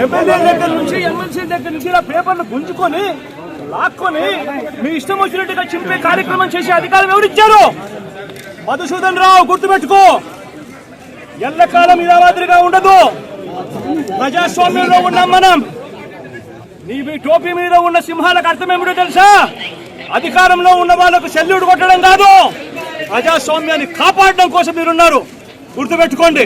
MLA దగ్గర నుంచి MLC దగ్గర నుంచి ఇలా పేపర్లు గుంజుకొని లాక్కొని మీ ఇష్టం వచ్చినట్టుగా చింపే కార్యక్రమం చేసే అధికారం ఎవరిచ్చారు? మధుసూదన్ రావు, గుర్తుపెట్టుకో, ఎల్లకాలం ఇలా మాదిరిగా ఉండదు. ప్రజాస్వామ్యంలో ఉన్నాం మనం. నీ టోపీ మీద ఉన్న సింహాలకు అర్థం ఏమిటో తెలుసా? అధికారంలో ఉన్న వాళ్ళకు సెల్యూట్ కొట్టడం కాదు, ప్రజాస్వామ్యాన్ని కాపాడడం కోసం మీరున్నారు. గుర్తుపెట్టుకోండి.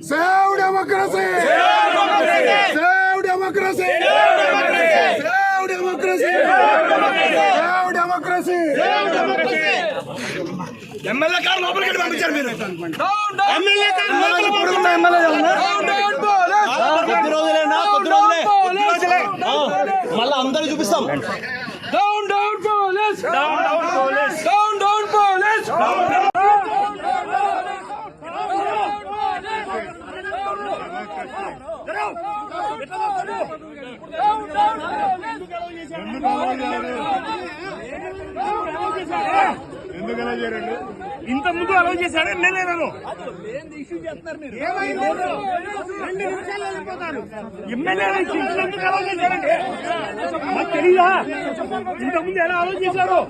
Save democracy! Save democracy! Save democracy! Save democracy! MLA గారు లోపలికి పంపించారు మీరు. ఎమ్మెల్యే గారు కొద్ది రోజులే మళ్ళీ అందరూ చూపిస్తాం. Down down police, down down police, down down police. ఇంత ముందు అలౌ చేశాడు ఎమ్మెల్యే నన్ను. ఎమ్మెల్యే ఎందుకు అలౌ చేశాడంటే మాకు తెలీదా? ఇంత ముందు ఎలా అలౌ చేశారు?